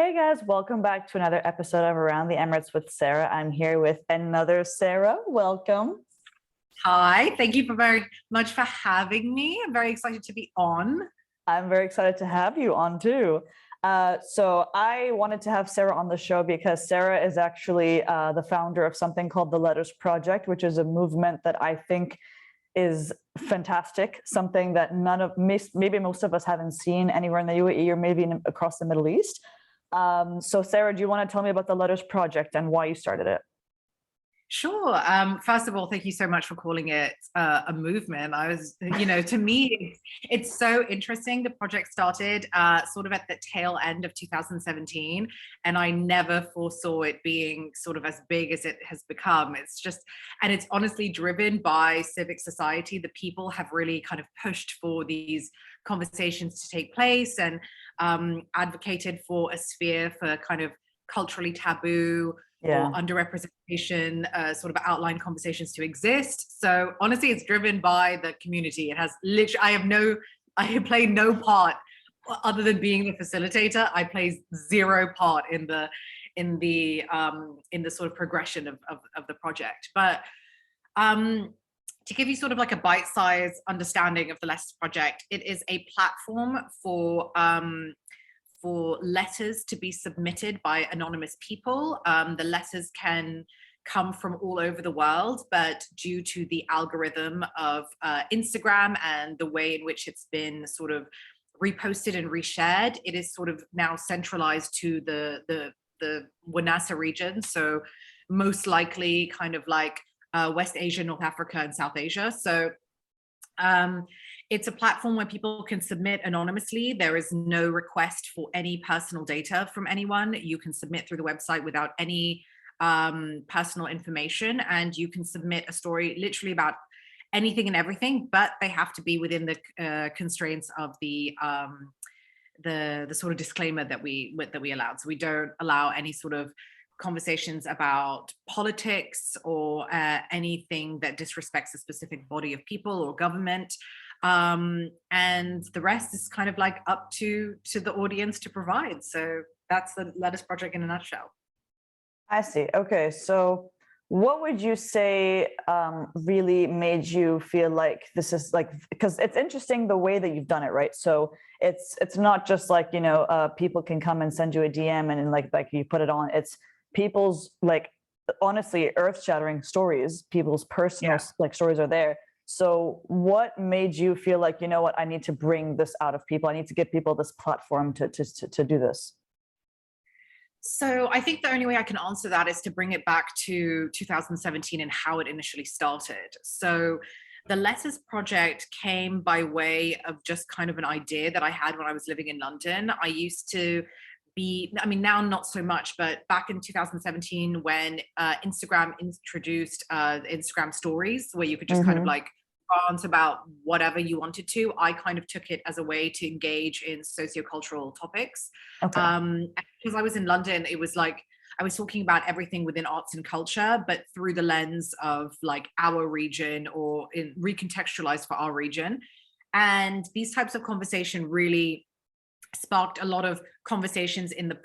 Hey guys, welcome back to another episode of Around the Emirates with Sarah. I'm here with another Sarah. Welcome. Hi, thank you very much for having me. I'm very excited to be on. I'm very excited to have you on too. So I wanted to have Sarah on the show because Sarah is actually the founder of something called the Letters Project, which is a movement that I think is fantastic, something that maybe most of us haven't seen anywhere in the UAE or maybe across the Middle East. So Sarah, do you want to tell me about the Letters Project and why you started it? Sure. First of all, thank you so much for calling it a movement. To me, it's so interesting. The project started sort of at the tail end of 2017, and I never foresaw it being sort of as big as it has become. And it's honestly driven by civic society. The people have really kind of pushed for these conversations to take place and advocated for a sphere for kind of culturally taboo or Yeah. underrepresentation sort of outline conversations to exist. So honestly, it's driven by the community. It has literally, I have played no part other than being the facilitator. I play zero part in the sort of progression of the project. But to give you sort of like a bite-sized understanding of the Letters Project, it is a platform for letters to be submitted by anonymous people. The letters can come from all over the world, but due to the algorithm of Instagram and the way in which it's been sort of reposted and reshared, it is sort of now centralized to the Wanasa region. So most likely kind of like West Asia, North Africa, and South Asia. So it's a platform where people can submit anonymously. There is no request for any personal data from anyone. You can submit through the website without any personal information, and you can submit a story literally about anything and everything, but they have to be within the constraints of the sort of disclaimer that we allowed. So we don't allow any sort of conversations about politics or anything that disrespects a specific body of people or government. And the rest is kind of like up to the audience to provide. So that's the Letters Project in a nutshell. I see. Okay, so what would you say really made you feel like this is like, because it's interesting the way that you've done it, right? So it's not just like, people can come and send you a DM and like you put it on. It's people's like honestly earth-shattering stories, people's personal like stories are there. So what made you feel like, you know what, I need to bring this out of people, I need to give people this platform to do this? So I think the only way I can answer that is to bring it back to 2017 and how it initially started. So the Letters Project came by way of just kind of an idea that I had when I was living in London. I used to now not so much, but back in 2017 when Instagram introduced Instagram stories, where you could just kind of like rant about whatever you wanted to, I kind of took it as a way to engage in sociocultural topics. Okay. Because I was in London, it was like I was talking about everything within arts and culture, but through the lens of like our region or recontextualized for our region. And these types of conversation really sparked a lot of conversations in the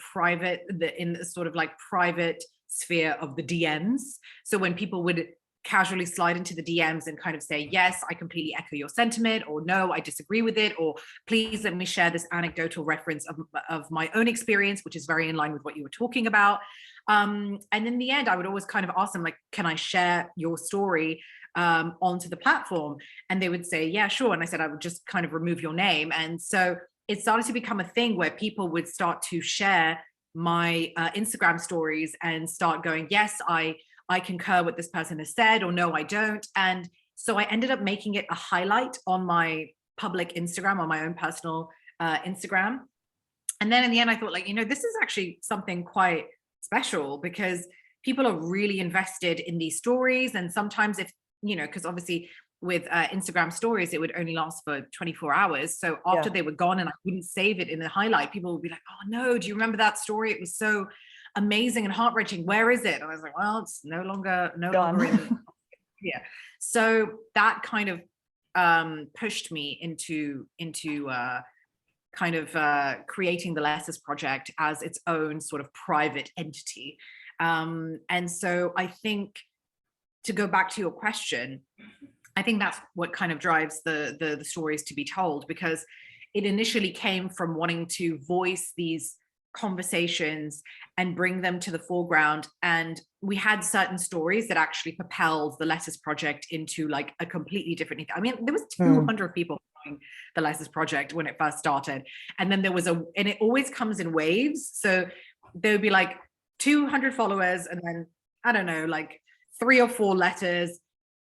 sort of like private sphere of the DMs. So when people would casually slide into the DMs and kind of say, yes, I completely echo your sentiment, or no, I disagree with it, or please let me share this anecdotal reference of my own experience, which is very in line with what you were talking about. And in the end, I would always kind of ask them, like, can I share your story onto the platform? And they would say, yeah, sure. And I said, I would just kind of remove your name. And so it started to become a thing where people would start to share my Instagram stories and start going, yes, I concur what this person has said, or no, I don't. And so I ended up making it a highlight on my public Instagram, on my own personal Instagram. And then in the end, I thought, like, this is actually something quite special because people are really invested in these stories. And sometimes because obviously with Instagram stories, it would only last for 24 hours. So after they were gone and I wouldn't save it in the highlight, people would be like, oh no, do you remember that story? It was so amazing and heart-wrenching. Where is it? And I was like, well, it's no longer in yeah. So that kind of pushed me into kind of creating the Letters Project as its own sort of private entity. And so I think, to go back to your question, I think that's what kind of drives the stories to be told, because it initially came from wanting to voice these conversations and bring them to the foreground. And we had certain stories that actually propelled the Letters Project into like a completely different, I mean, there was 200 people following the Letters Project when it first started. And then there was and it always comes in waves. So there would be like 200 followers, and then, I don't know, like 3 or 4 letters,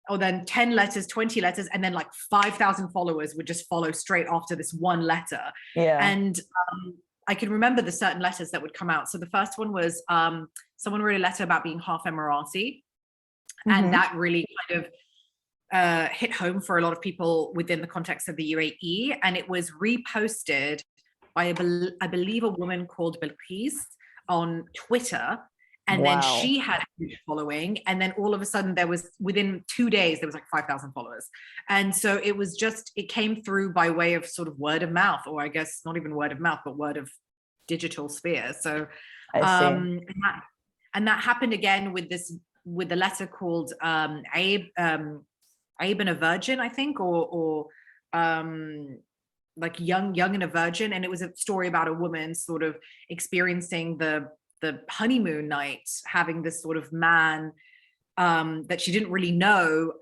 or then 10 letters, 20 letters, and then like 5,000 followers would just follow straight after this one letter. Yeah. And I can remember the certain letters that would come out. So the first one was someone wrote a letter about being half Emirati. And that really kind of hit home for a lot of people within the context of the UAE. And it was reposted by, I believe, a woman called Bilqis on Twitter. And then she had a huge following. And then all of a sudden there was, within 2 days, there was like 5,000 followers. And so it was just, it came through by way of sort of word of mouth, or I guess not even word of mouth, but word of digital sphere. So, and that happened again with the letter called Abe and a Virgin, I think, or like young and a virgin. And it was a story about a woman sort of experiencing the honeymoon night, having this sort of man that she didn't really know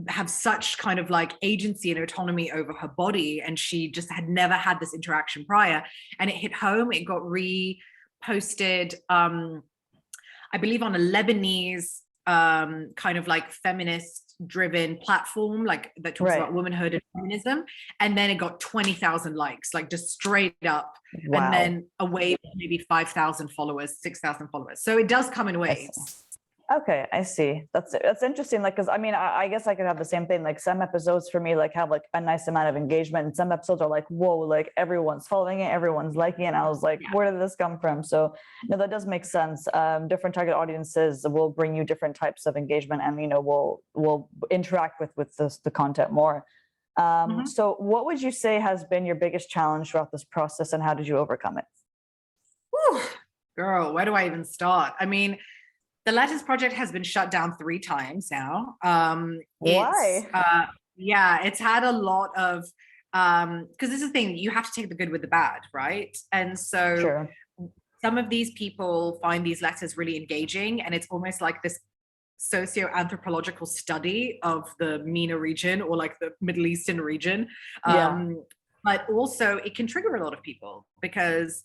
have such kind of like agency and autonomy over her body, and she just had never had this interaction prior. And it hit home. It got reposted, I believe, on a Lebanese kind of like feminist driven platform, like that talks about womanhood and feminism. And then it got 20,000 likes, like just straight up. And then a wave of maybe 5,000 followers, 6,000 followers. So it does come in waves. Okay, I see. That's interesting. Like, because I mean, I guess I could have the same thing. Like, some episodes for me like have like a nice amount of engagement, and some episodes are like, whoa, like everyone's following it, everyone's liking it. And I was like, where did this come from? So, that does make sense. Different target audiences will bring you different types of engagement, and will interact with the content more. So, what would you say has been your biggest challenge throughout this process, and how did you overcome it? Whew, girl, where do I even start? I mean, the Letters Project has been shut down 3 times now. Why? It's had a lot of, because this is the thing, you have to take the good with the bad, right? And so some of these people find these letters really engaging, and it's almost like this socio-anthropological study of the MENA region, or like the Middle Eastern region. But also it can trigger a lot of people, because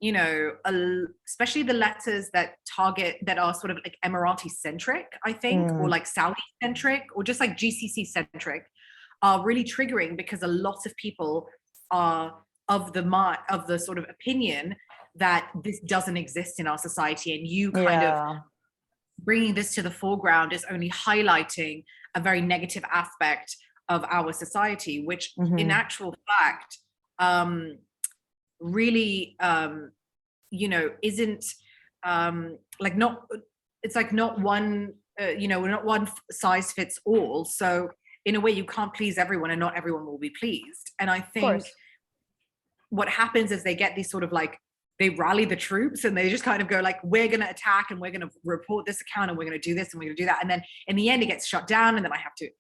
especially the letters that are sort of like Emirati centric, I think, or like Saudi centric, or just like GCC centric, are really triggering, because a lot of people are of the sort of opinion that this doesn't exist in our society, and you kind of bringing this to the foreground is only highlighting a very negative aspect of our society, which in actual fact, really isn't like, not, it's like not one not one size fits all. So in a way, you can't please everyone, and not everyone will be pleased. And I think what happens is they get these sort of like, they rally the troops, and they just kind of go like, we're going to attack, and we're going to report this account, and we're going to do this, and we're going to do that. And then in the end, it gets shut down, and then I have to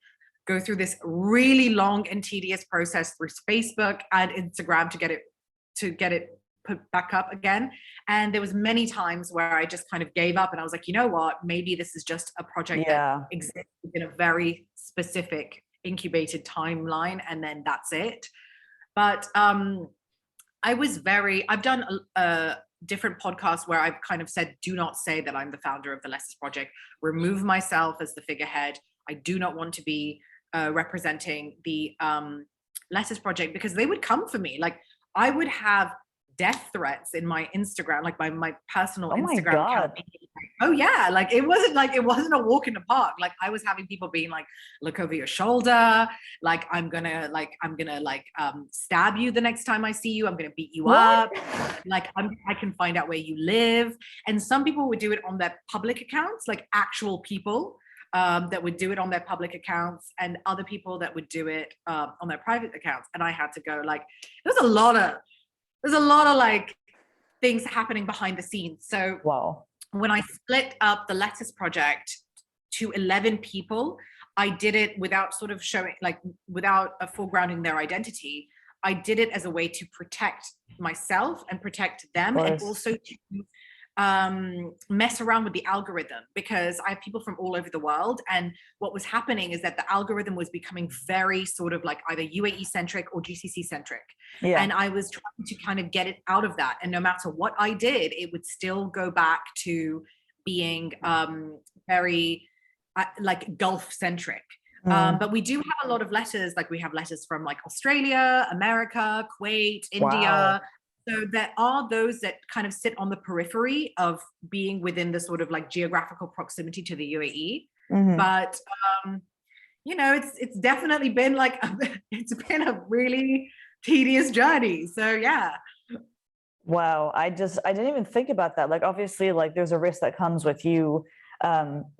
go through this really long and tedious process through Facebook and Instagram to get it put back up again. And there was many times where I just kind of gave up, and I was like, you know what, maybe this is just a project that exists in a very specific incubated timeline, and then that's it. But I've done a different podcasts where I've kind of said, do not say that I'm the founder of the Letters Project, remove myself as the figurehead. I do not want to be representing the Letters Project, because they would come for me. Like, I would have death threats in my Instagram, like my personal Instagram account. Oh yeah, like it wasn't a walk in the park. Like, I was having people being like, look over your shoulder, like I'm gonna stab you the next time I see you, I'm gonna beat you up, like I can find out where you live. And some people would do it on their public accounts, like actual people that would do it on their public accounts, and other people that would do it on their private accounts. And I had to go, like, there's a lot of there's a lot of like things happening behind the scenes. So Wow. when I split up the Letters Project to 11 people, I did it without sort of showing, like, without foregrounding their identity. I did it as a way to protect myself and protect them, and also to mess around with the algorithm, because I have people from all over the world. And what was happening is that the algorithm was becoming very sort of like either UAE centric or GCC centric. Yeah. And I was trying to kind of get it out of that. And no matter what I did, it would still go back to being very like Gulf centric. But we do have a lot of letters, like we have letters from like Australia, America, Kuwait, India. So there are those that kind of sit on the periphery of being within the sort of like geographical proximity to the UAE. But you know, it's definitely been like it's been a really tedious journey. So yeah. Wow. I didn't even think about that. Like, obviously, like there's a risk that comes with you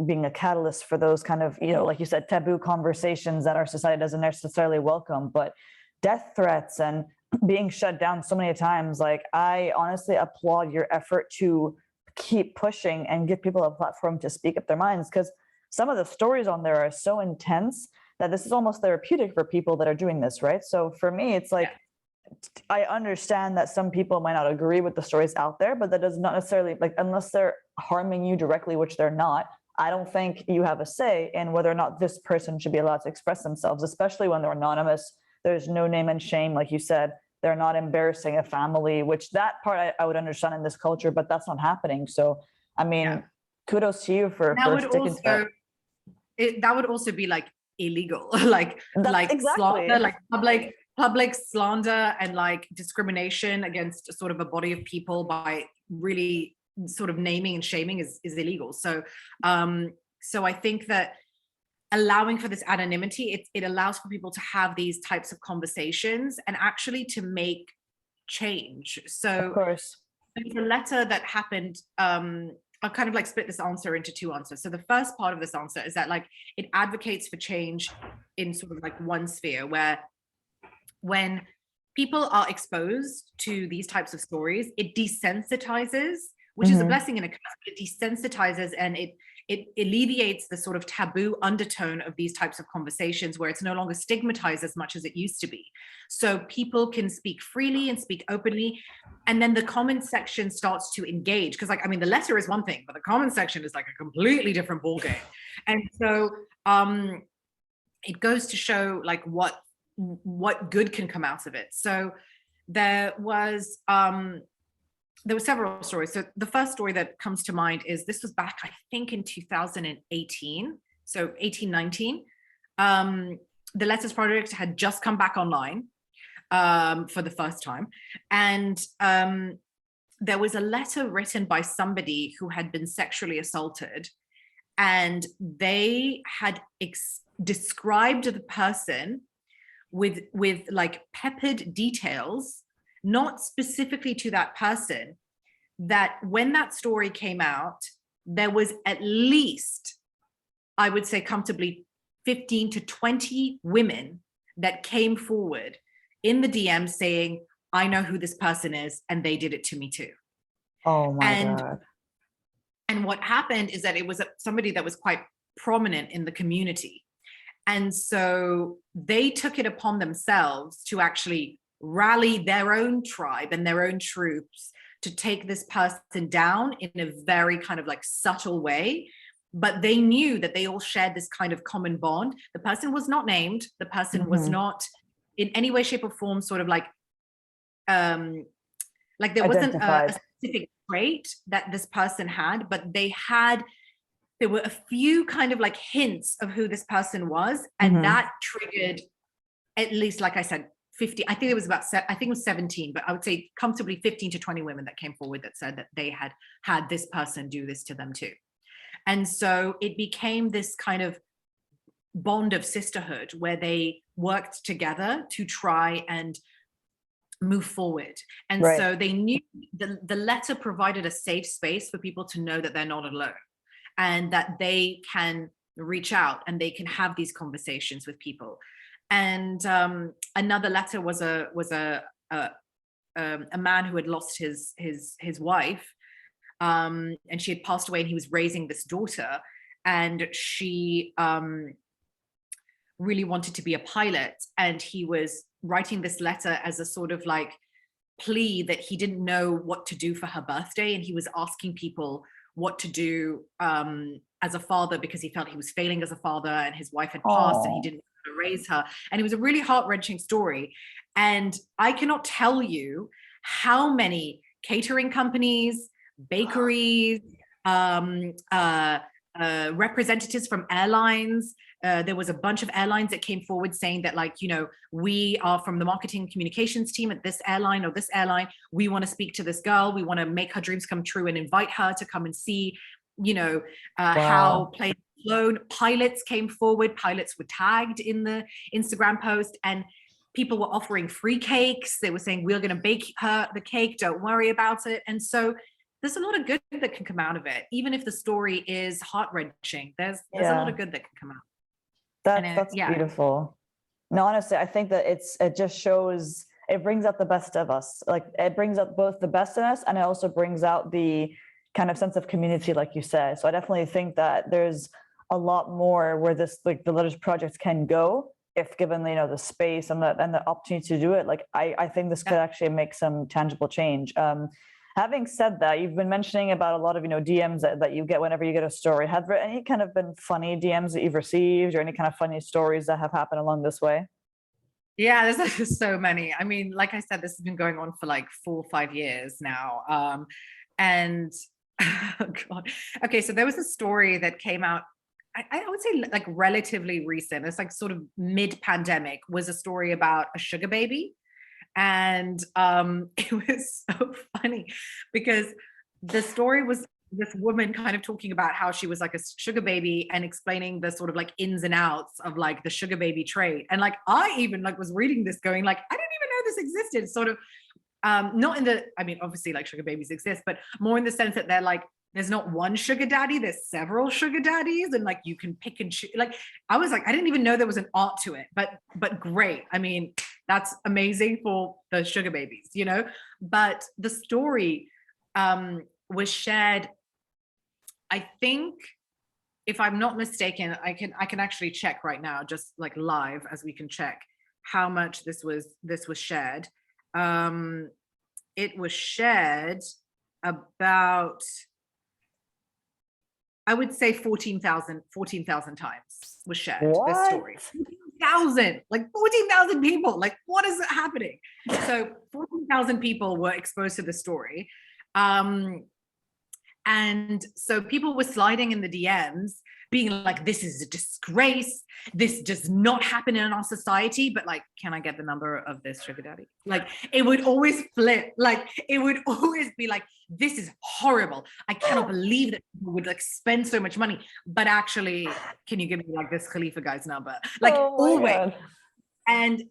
being a catalyst for those kind of, you know, like you said, taboo conversations that our society doesn't necessarily welcome. But death threats and being shut down so many times, like, I honestly applaud your effort to keep pushing and give people a platform to speak up their minds, because some of the stories on there are so intense that this is almost therapeutic for people that are doing this, right? So for me, it's like, I understand that some people might not agree with the stories out there, but that does not necessarily, like, unless they're harming you directly, which they're not, I don't think you have a say in whether or not this person should be allowed to express themselves, especially when they're anonymous. There's no name and shame, like you said. They're not embarrassing a family, which that part I would understand in this culture, but that's not happening. So, I mean, kudos to you for sticking to that. That would also be like illegal, like slander, like public slander and like discrimination against sort of a body of people by really sort of naming and shaming is illegal. So so I think that allowing for this anonymity, it allows for people to have these types of conversations and actually to make change. So of course, there's a letter that happened. I'll kind of like split this answer into two answers. So the first part of this answer is that like it advocates for change in sort of like one sphere, where when people are exposed to these types of stories, it desensitizes, which is a blessing and a curse. It desensitizes and it alleviates the sort of taboo undertone of these types of conversations, where it's no longer stigmatized as much as it used to be. So people can speak freely and speak openly. And then the comment section starts to engage. Because like, I mean, the letter is one thing, but the comment section is like a completely different ballgame. And so it goes to show like what good can come out of it. So there were several stories. So the first story that comes to mind is, this was back, I think, in 2018. So 18, 19. The Letters Project had just come back online for the first time. And there was a letter written by somebody who had been sexually assaulted. And they had described the person with like peppered details, not specifically to that person, that when that story came out, there was at least, I would say comfortably 15 to 20 women that came forward in the DM saying, I know who this person is and they did it to me too. Oh my God. And what happened is that it was somebody that was quite prominent in the community. And so they took it upon themselves to actually rally their own tribe and their own troops to take this person down in a very kind of like subtle way. But they knew that they all shared this kind of common bond. The person was not named. The person was not in any way, shape, or form sort of like there wasn't a specific trait that this person had, but there were a few kind of like hints of who this person was. And that triggered, at least, like I said, 50, I think it was about, I think it was 17, but I would say comfortably 15 to 20 women that came forward that said that they had this person do this to them too. And so it became this kind of bond of sisterhood where they worked together to try and move forward. And so they knew the letter provided a safe space for people to know that they're not alone and that they can reach out and they can have these conversations with people. And another letter was a a man who had lost his wife, and she had passed away, and he was raising this daughter, and she really wanted to be a pilot, and he was writing this letter as a sort of like plea that he didn't know what to do for her birthday, and he was asking people what to do as a father, because he felt he was failing as a father, and his wife had passed and he Oh, didn't know how to raise her. And it was a really heart-wrenching story. And I cannot tell you how many catering companies, bakeries, representatives from airlines. There was a bunch of airlines that came forward saying that, like, you know, we are from the marketing communications team at this airline or this airline. We want to speak to this girl. We want to make her dreams come true and invite her to come and see, you know, how wow. planes flown. Pilots came forward. Pilots were tagged in the Instagram post, and people were offering free cakes. They were saying, we're going to bake her the cake. Don't worry about it. And so there's a lot of good that can come out of it. Even if the story is heart-wrenching, there's a lot Yeah, of good that can come out. And that's yeah, beautiful. No, honestly, I think that it just shows, it brings out the best of us. Like it brings out both the best in us, and it also brings out the kind of sense of community, like you said. So I definitely think that there's a lot more where this, like the Letters Project can go if given, you know, the space and the opportunity to do it. Like I think this could actually make some tangible change. Having said that, you've been mentioning about a lot of, you know, DMs that you get whenever you get a story. Have there any kind of been funny DMs that you've received, or any kind of funny stories that have happened along this way? yeah, there's like so many. I mean, like I said, this has been going on for like 4 or 5 years now. And oh God. Okay, so there was a story that came out, I would say like relatively recent. It's like sort of mid-pandemic, was a story about a sugar baby. And it was so funny because the story was this woman kind of talking about how she was like a sugar baby and explaining the sort of like ins and outs of like the sugar baby trade. And like I even like was reading this going like, I didn't even know this existed. Sort of not in the, I mean, obviously like sugar babies exist, but more in the sense that they're like, there's not one sugar daddy, there's several sugar daddies, and like you can pick and choose. Like I was like, I didn't even know there was an art to it, but great. I mean, that's amazing for the sugar babies, you know. But the story was shared, I think, if I'm not mistaken, I can actually check right now, just like live as we can check how much this was shared. It was shared about, I would say 14,000 times was shared, this What? story. 14,000, like 14,000 people. Like, what is happening? So 14,000 people were exposed to the story. And so people were sliding in the DMs being like, this is a disgrace. This does not happen in our society. But like, can I get the number of this sugar daddy? Like, it would always flip. Like, it would always be like, this is horrible. I cannot believe that people would like spend so much money. But actually, can you give me like this Khalifa guy's number? Like, Oh my always. God. And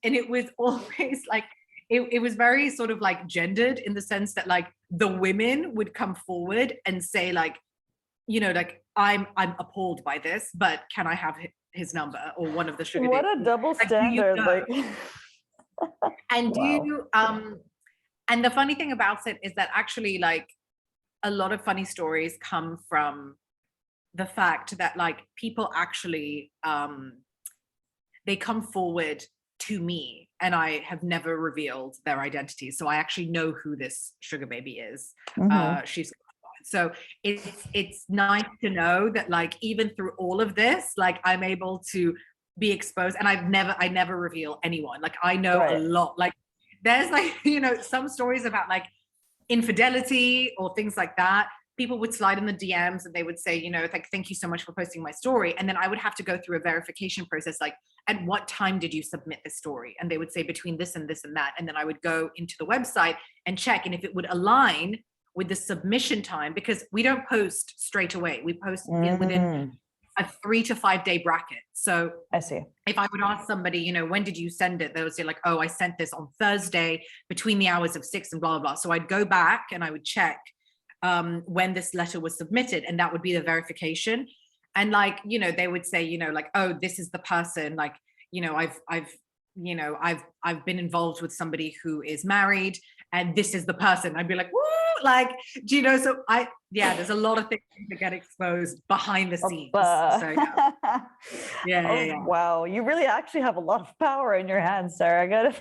it was always like, it was very sort of like gendered in the sense that like the women would come forward and say like, you know, like I'm appalled by this, but can I have his number, or one of the sugar What a daddies? double Like, do you standard. know? Like, And do wow. you and the funny thing about it is that actually like a lot of funny stories come from the fact that like people actually they come forward to me, and I have never revealed their identity. So I actually know who this sugar baby is. Hmm. She's so it's nice to know that like even through all of this, like I'm able to be exposed, and I never reveal anyone. Like I know a Right. lot. Like there's like, you know, some stories about like infidelity or things like that. People would slide in the DMs and they would say, you know, like, thank you so much for posting my story. And then I would have to go through a verification process, like, at what time did you submit this story? And they would say between this and this and that. And then I would go into the website and check. And if it would align with the submission time, because we don't post straight away, we post within Mm, a 3 to 5 day bracket. So I see. if I would ask somebody, you know, when did you send it? They would say like, oh, I sent this on Thursday between the hours of 6 and blah, blah, blah. So I'd go back and I would check when this letter was submitted, and that would be the verification. And like, you know, they would say, you know, like, oh, this is the person, like, you know, I've been involved with somebody who is married. and this is the person, I'd be like, woo, like, do you know? So there's a lot of things that get exposed behind the scenes. So yeah. Wow, you really actually have a lot of power in your hands, Sarah. I gotta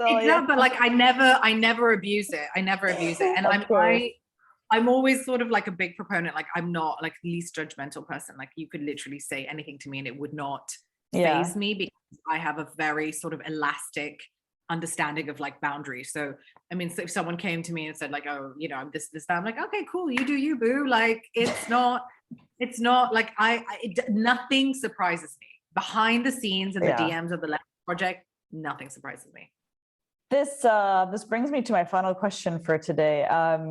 tell you. But like I never abuse it. I never abuse it. And I'm always sort of like a big proponent. Like I'm not like the least judgmental person. Like you could literally say anything to me and it would not faze me, because I have a very sort of elastic understanding of like boundaries. So I mean, so if someone came to me and said like, oh, you know, I'm this, that, I'm like, okay, cool, you do you, boo. Like it's not like nothing surprises me behind the scenes and the DMs of the Letters Project. Nothing surprises me. This brings me to my final question for today.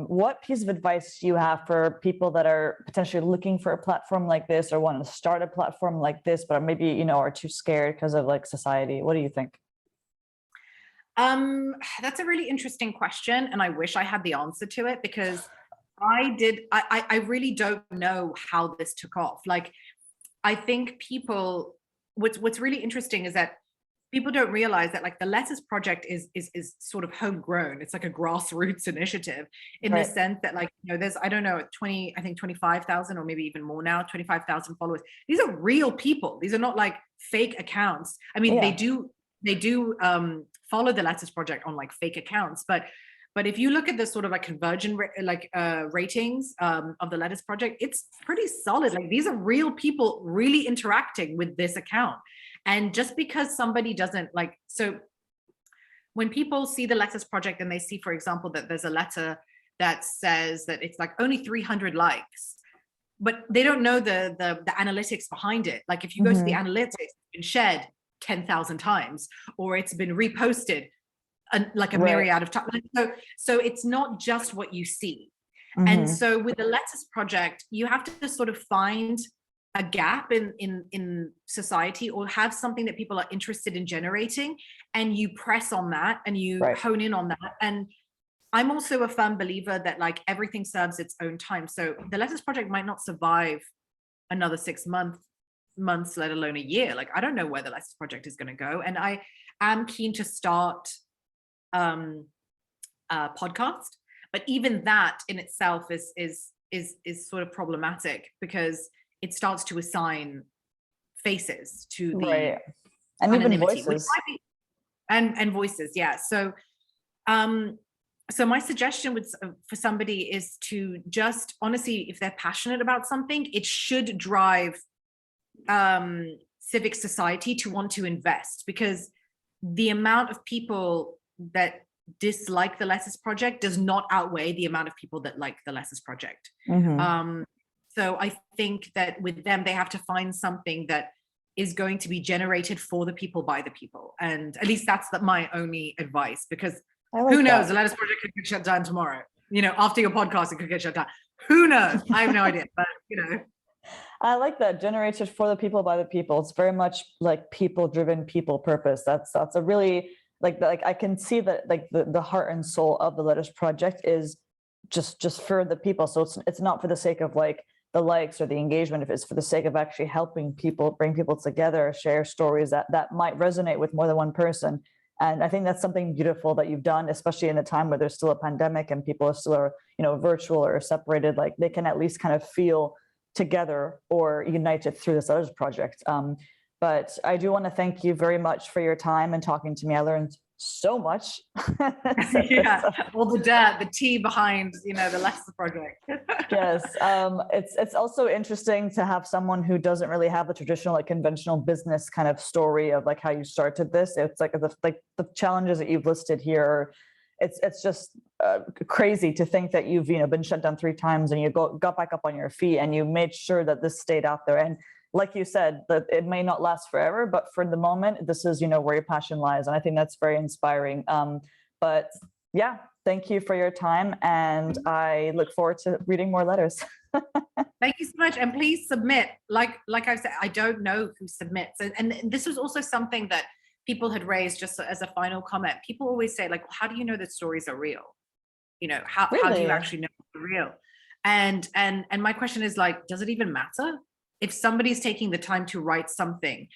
What piece of advice do you have for people that are potentially looking for a platform like this or want to start a platform like this, but maybe, you know, are too scared because of like society? What do you think? That's a really interesting question, and I wish I had the answer to it, because I really don't know how this took off. Like, I think people, what's really interesting is that people don't realize that like the Letters Project is sort of homegrown. It's like a grassroots initiative in the sense that like, you know, there's, I don't know, 25,000 or maybe even more now, 25,000 followers. These are real people. These are not like fake accounts. I mean, they do follow the Letters Project on like fake accounts, but if you look at the sort of like conversion ratings of the Letters Project, it's pretty solid. Like these are real people really interacting with this account. And just because somebody doesn't like, so when people see the Letters Project and they see, for example, that there's a letter that says that it's like only 300 likes, but they don't know the analytics behind it. Like if you go to the analytics, it's been shared 10,000 times, or it's been reposted like a myriad of times. So it's not just what you see. And so with the Letters Project, you have to sort of find a gap in society, or have something that people are interested in generating, and you press on that and you hone in on that. And I'm also a firm believer that like everything serves its own time. So the Letters Project might not survive another 6 months, let alone a year. Like I don't know where the Letters Project is going to go, and I am keen to start a podcast, but even that in itself is sort of problematic, because it starts to assign faces to the and even anonymity, voices and voices. So my suggestion for somebody is to just honestly, if they're passionate about something, it should drive civic society to want to invest, because the amount of people that dislike the Letters Project does not outweigh the amount of people that like the Letters Project. So I think that with them, they have to find something that is going to be generated for the people by the people. And at least that's my only advice, because who knows, the Letters Project could get shut down tomorrow. You know, after your podcast, it could get shut down. Who knows? I have no idea, but you know. I like that, generated for the people by the people. It's very much like people-driven, people purpose. That's a really like I can see that like the heart and soul of the Letters Project is just for the people. So it's not for the sake of like the likes or the engagement, if it's for the sake of actually helping people, bring people together, share stories that might resonate with more than one person. And I think that's something beautiful that you've done, especially in a time where there's still a pandemic and people are still, you know, virtual or separated. Like they can at least kind of feel together or united through this Letters Project. But I do want to thank you very much for your time and talking to me. I learned so much. Well, the tea behind, you know, the Letters Project. Yes, it's also interesting to have someone who doesn't really have a traditional, like conventional business kind of story of like how you started this. It's like the challenges that you've listed here. It's just crazy to think that you've been shut down 3 times and you got back up on your feet and you made sure that this stayed out there. And like you said, that it may not last forever, but for the moment, this is, where your passion lies. And I think that's very inspiring. But yeah, thank you for your time. And I look forward to reading more letters. Thank you so much. And please submit. Like I've said, I don't know who submits. And this was also something that people had raised just as a final comment. People always say, like, how do you know that stories are real? How do you actually know they're real? And my question is, like, does it even matter? If somebody's taking the time to write something,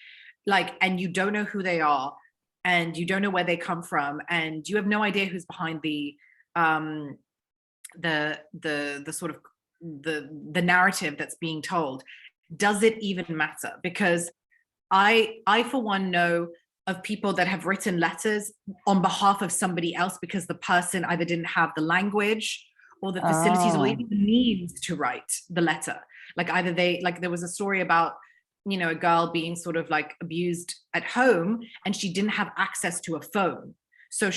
like, and you don't know who they are, and you don't know where they come from, and you have no idea who's behind um the sort of the narrative that's being told, does it even matter? Because I for one know of people that have written letters on behalf of somebody else because the person either didn't have the language or the facilities or Oh, even the means to write the letter. Like either they, like there was a story about, you know, a girl being sort of like abused at home and she didn't have access to a phone. So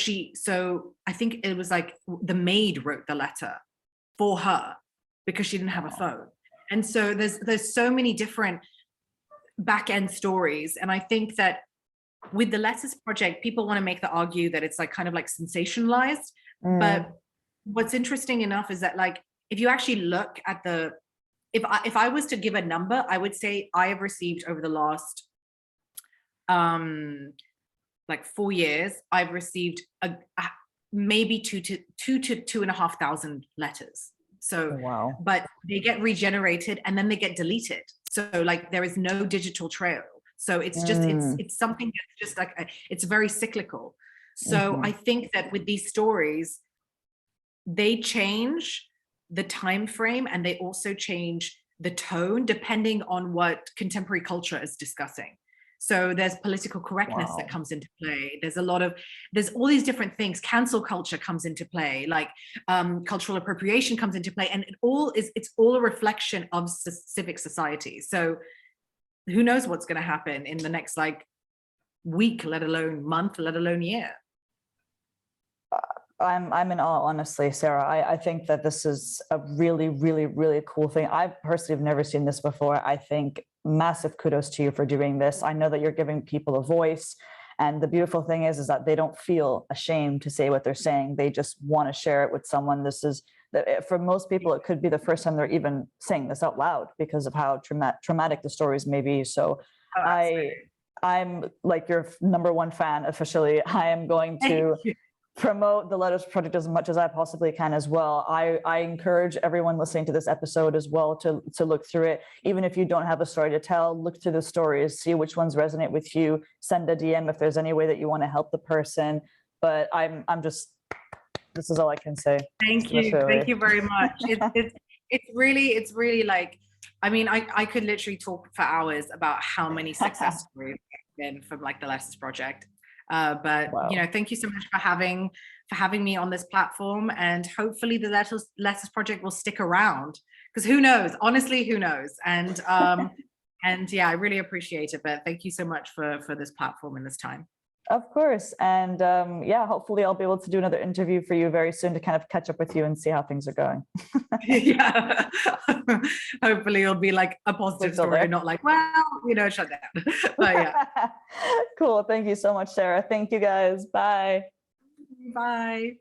I think it was like the maid wrote the letter for her because she didn't have a phone. And so there's so many different back end stories. And I think that with the Letters Project, people want to make the argue that it's like kind of like sensationalized. But what's interesting enough is that like, if you actually look at the, if I was to give a number, I would say I have received over the last like 4 years, I've received maybe two to 2,500 letters. So, wow. but they get regenerated and then they get deleted. So like there is no digital trail. So it's just, it's something that's just like, it's very cyclical. So I think that with these stories, they change the time frame and they also change the tone depending on what contemporary culture is discussing. So there's political correctness that comes into play. There's all these different things. Cancel culture comes into play, like cultural appropriation comes into play, and it's all a reflection of civic society. So who knows what's going to happen in the next like week, let alone month, let alone year. I'm in awe, honestly, Sarah. I think that this is a really, really, really cool thing. I personally have never seen this before. I think massive kudos to you for doing this. I know that you're giving people a voice. And the beautiful thing is that they don't feel ashamed to say what they're saying. They just want to share it with someone. This is, for most people, it could be the first time they're even saying this out loud because of how traumatic the stories may be. So I'm like your #1 fan officially. I am going to promote the Letters Project as much as I possibly can as well. I encourage everyone listening to this episode as well to look through it. Even if you don't have a story to tell, look through the stories, see which ones resonate with you, send a DM if there's any way that you want to help the person. But I'm just, this is all I can say. Thank you. Thank you very much. It's really like, I mean, I could literally talk for hours about how many success stories have been from like the Letters Project. But you know, thank you so much for having me on this platform, and hopefully the Letters Project will stick around, because who knows? Honestly, who knows? And and yeah, I really appreciate it. But thank you so much for this platform and this time. Of course. And yeah, hopefully I'll be able to do another interview for you very soon to kind of catch up with you and see how things are going. Yeah. Hopefully it'll be like a positive story, not like, well, you know, shut down. But yeah. Cool. Thank you so much, Sarah. Thank you guys. Bye. Bye.